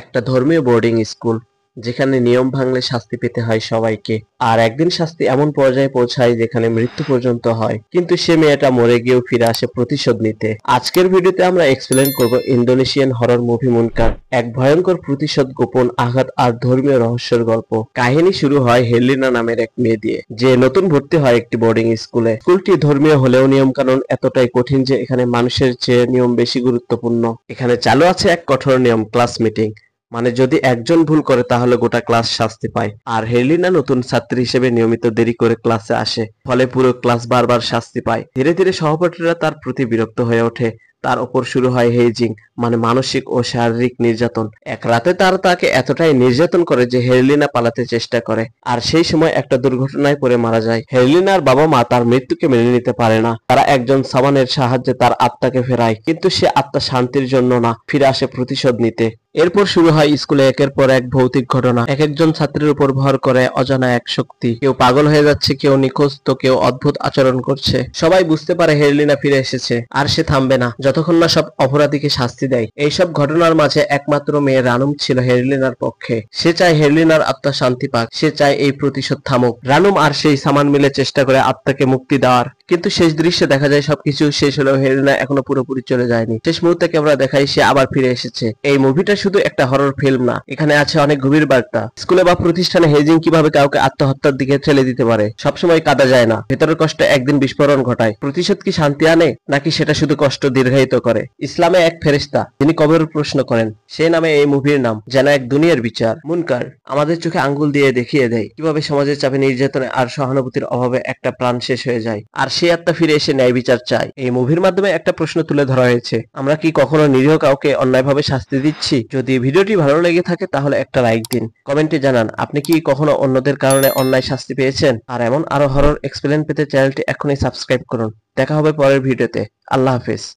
একটা ধর্মীয় boarding school যেখানে নিয়ম ভাঙলে শাস্তি পেতে হয় সবাইকে। আর একদিন শাস্তি এমন পর্যায়ে পৌঁছায় যেখানে মৃত্যু পর্যন্ত হয়, কিন্তু সে মেয়েটা মরে গিয়েও ফিরে আসে প্রতিশোধ নিতে। আজকের ভিডিওতে আমরা এক্সপ্লেন করব ইন্দোনেশিয়ান হরর মুভি মুনকার, এক ভয়ঙ্কর প্রতিশোধ, গোপন আঘাত আর ধর্মীয় রহস্যের গল্প। কাহিনী শুরু হয় হেলিনা নামের এক মেয়ে দিয়ে, যে নতুন ভর্তি হয় একটি বোর্ডিং স্কুলে। স্কুলটি ধর্মীয় হলেও নিয়ম কানুন এতটাই কঠিন যে এখানে মানুষের চেয়ে নিয়ম বেশি গুরুত্বপূর্ণ। এখানে চালু আছে এক কঠোর নিয়ম, ক্লাস মিটিং। মানে যদি একজন ভুল করে তাহলে গোটা ক্লাস শাস্তি পায়। আর হেলিনা নতুন ছাত্রী হিসেবে নিয়মিত দেরি করে ক্লাসে আসে, ফলে পুরো ক্লাস বারবার শাস্তি পায়। ধীরে ধীরে সহপাঠীরা তার প্রতি বিরক্ত হয়ে ওঠে। তার ওপর শুরু হয় হেইজিং, মানে মানসিক ও শারীরিক নির্যাতন। এক রাতে তারা তাকে এতটাই নির্যাতন করে যে হেরলিনা পালাতে চেষ্টা করে, আর সেই সময় একটা দুর্ঘটনায় পড়ে মারা যায়। হেরলিনার বাবা মা তার মৃত্যুকে মেনে নিতে পারে না। তারা একজন সামানের সাহায্যে তার আত্মাকে ফেরায়, কিন্তু সে আত্মা শান্তির জন্য না, ফিরে আসে প্রতিশোধ নিতে। এরপর শুরু হয় স্কুলে একের পর এক ভৌতিক ঘটনা। এক একজন ছাত্রের উপর ভর করে অজানা এক শক্তি। কেউ পাগল হয়ে যাচ্ছে, কেউ নিখোঁজ, তো কেউ অদ্ভুত আচরণ করছে। সবাই বুঝতে পারে হেরলিনা ফিরে এসেছে, আর সে থামবে না যতক্ষণ না সব অপরাধীকে শাস্তি দেয়। এইসব ঘটনার মাঝে একমাত্র মেয়ে রানুম ছিল হেরলিনার পক্ষে। সে চায় হেরলিনার আত্মা শান্তি পাক, সে চায় এই প্রতিশোধ থামুক। রানুম আর সেই সামান মিলে চেষ্টা করে আত্মাকে মুক্তি দেওয়ার, কিন্তু শেষ দৃশ্যে দেখা যায় সবকিছু শেষ হলেও হেরলিনা এখনো পুরোপুরি চলে যায়নি। শেষ মুহূর্তে ক্যামেরা দেখায় সে আবার ফিরে এসেছে। এই মুভিটা শুধু একটা হরর ফিল্ম না, এখানে আছে অনেক গভীর বার্তা। স্কুলে বা প্রতিষ্ঠানে হেজিং কিভাবে কাউকে আত্মহত্যার দিকে ঠেলে দিতে পারে। সবসময় কাঁদা যায় না, ভেতরের কষ্ট একদিন বিস্ফোরণ ঘটায়। প্রতিশোধ কি শান্তি আনে, নাকি সেটা শুধু কষ্ট দীর্ঘায়িত করে? ইসলামে এক ফেরেশতা, যিনি কবরের প্রশ্ন করেন, সেই নামে এই মুভির নাম, যেন এক দুনিয়ার বিচার। মুনকার আমাদের চোখে আঙ্গুল দিয়ে দেখিয়ে দেয় কিভাবে সমাজের চাপে, নির্যাতনে আর সহানুভূতির অভাবে একটা প্রাণ শেষ হয়ে যায়, আর সেই আত্মা ফিরে এসে ন্যায় বিচার চায়। এই মুভির মাধ্যমে একটা প্রশ্ন তুলে ধরা হয়েছে, আমরা কি কখনো নিরীহ কাউকে অন্যায়ভাবে শাস্তি দিচ্ছি? যদি ভিডিওটি ভালো লেগে থাকে তাহলে একটা লাইক দিন, কমেন্টে জানান আপনি কি কখনো অন্যদের কারণে অন্যায় শাস্তি পেয়েছেন। আর এমন আরো হরর এক্সপ্লেন পেতে চ্যানেলটি এখনই সাবস্ক্রাইব করুন। দেখা হবে পরের ভিডিওতে। আল্লাহ হাফেজ।